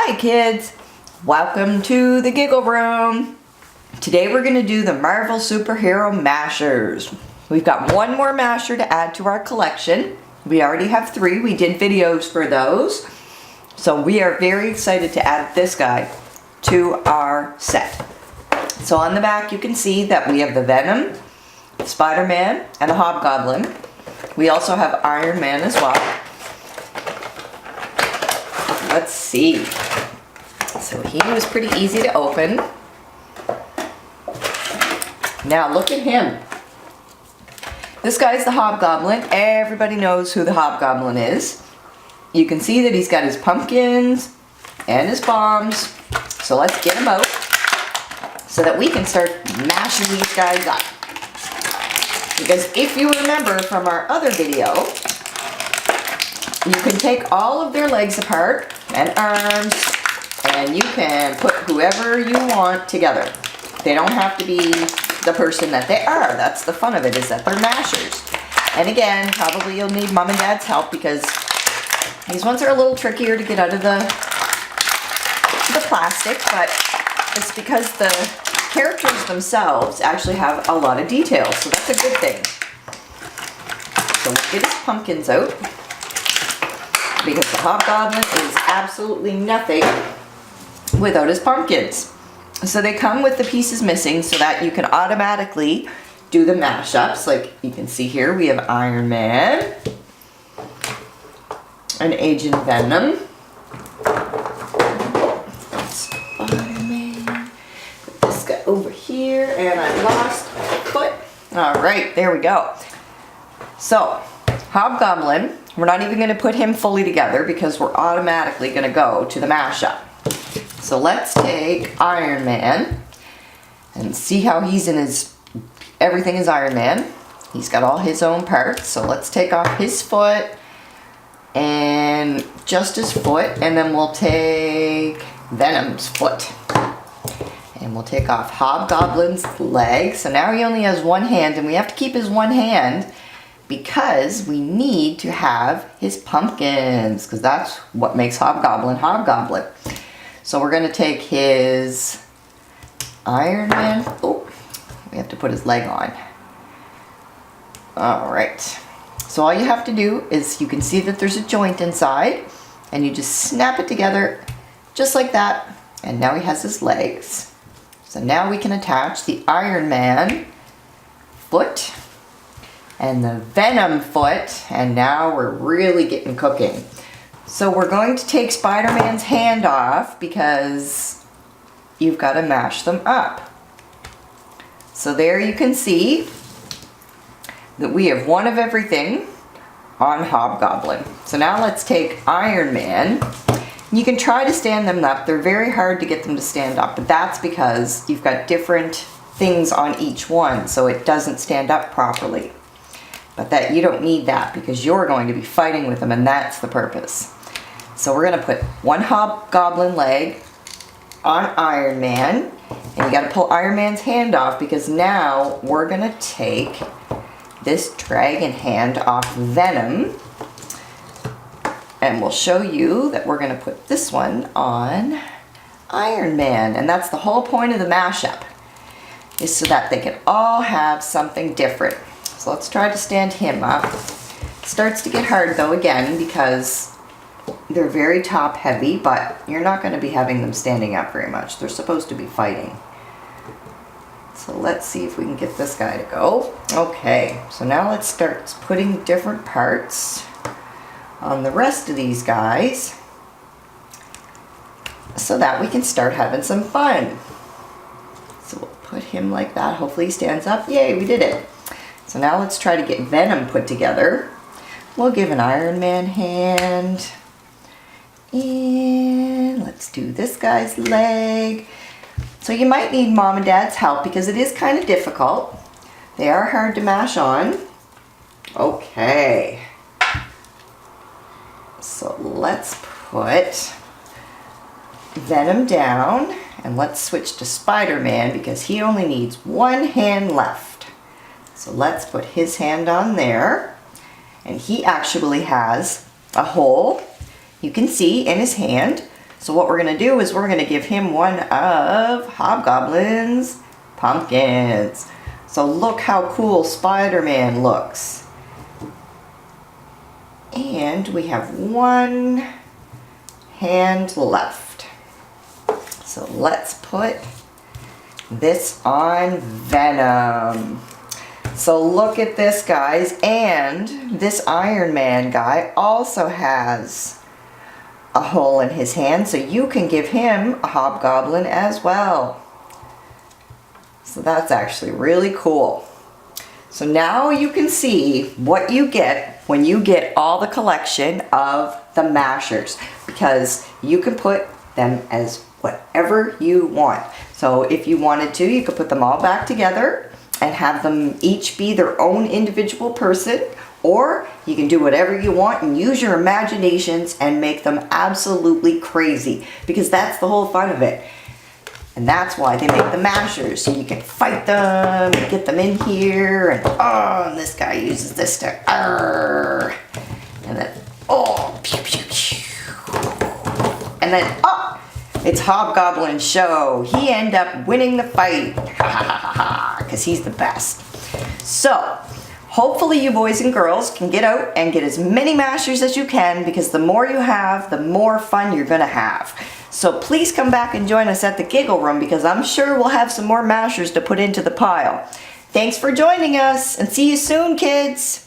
Hi kids, welcome to the Giggle Room. Today we're going to do the Marvel Superhero Mashers. We've got one more masher to add to our collection. We already have 3, we did videos for those. So we are very excited to add this guy to our set. So on the back you can see that we have the Venom, Spider-Man, and the Hobgoblin. We also have Iron Man as well. Let's see. So he was pretty easy to open. Now look at him. This guy's the Hobgoblin. Everybody knows who the Hobgoblin is. You can see that he's got his pumpkins and his bombs. So let's get him out so that we can start mashing these guys up. Because if you remember from our other video, you can take all of their legs apart and arms, and you can put whoever you want together. They don't have to be the person that they are. That's the fun of it, is that they're mashers. And again, probably you'll need mom and dad's help because these ones are a little trickier to get out of the plastic, but it's because the characters themselves actually have a lot of details, so that's a good thing. So let's get his pumpkins out, because the Hobgoblin is absolutely nothing without his pumpkins. So they come with the pieces missing so that you can automatically do the mashups. Like you can see here, we have Iron Man and Agent Venom. Spider-Man. Put this guy over here, and I lost my foot. All right, there we go. So, Hobgoblin, we're not even going to put him fully together because we're automatically going to go to the mashup. So let's take Iron Man and see how he's in his, everything is Iron Man. He's got all his own parts. So let's take off his foot and just his foot, and then we'll take Venom's foot. And we'll take off Hobgoblin's leg. So now he only has one hand, and we have to keep his one hand because we need to have his pumpkins, because that's what makes Hobgoblin Hobgoblin. So we're going to take his Iron Man. Oh, we have to put his leg on. All right. So all you have to do is, you can see that there's a joint inside, and you just snap it together just like that. And now he has his legs. So now we can attach the Iron Man foot and the Venom foot, and now we're really getting cooking. So we're going to take Spider-Man's hand off because you've got to mash them up. So there you can see that we have one of everything on Hobgoblin. So now let's take Iron Man. You can try to stand them up. They're very hard to get them to stand up, but that's because you've got different things on each one, so it doesn't stand up properly. But that you don't need that because you're going to be fighting with them, and that's the purpose. So we're going to put one Hobgoblin leg on Iron Man, and you got to pull Iron Man's hand off because now we're going to take this dragon hand off Venom, and we'll show you that we're going to put this one on Iron Man. And that's the whole point of the mashup, is so that they can all have something different. So let's try to stand him up. It starts to get hard though, again, because they're very top heavy, but you're not going to be having them standing up very much. They're supposed to be fighting. So let's see if we can get this guy to go. Okay, so now let's start putting different parts on the rest of these guys so that we can start having some fun. So we'll put him like that. Hopefully he stands up. Yay, we did it. So now let's try to get Venom put together. We'll give an Iron Man hand. And let's do this guy's leg. So you might need mom and dad's help because it is kind of difficult. They are hard to mash on. Okay. So let's put Venom down, and let's switch to Spider-Man because he only needs one hand left. So let's put his hand on there, and he actually has a hole, you can see, in his hand So what we're gonna do is we're gonna give him one of Hobgoblin's pumpkins. So look how cool Spider-Man looks. And we have one hand left. So let's put this on Venom. So look at this, guys, and this Iron Man guy also has a hole in his hand, so you can give him a Hobgoblin as well. So that's actually really cool. So now you can see what you get when you get all the collection of the mashers, because you can put them as whatever you want. So if you wanted to, you could put them all back together and have them each be their own individual person, or you can do whatever you want and use your imaginations and make them absolutely crazy, because that's the whole fun of it. And that's why they make the mashers, so you can fight them and get them in here, and this guy uses this to and then pew pew pew, and then it's Hobgoblin's show. He ended up winning the fight, because he's the best. So hopefully you boys and girls can get out and get as many mashers as you can, because the more you have, the more fun you're gonna have. So please come back and join us at the Giggle Room, because I'm sure we'll have some more mashers to put into the pile. Thanks for joining us, and see you soon, kids.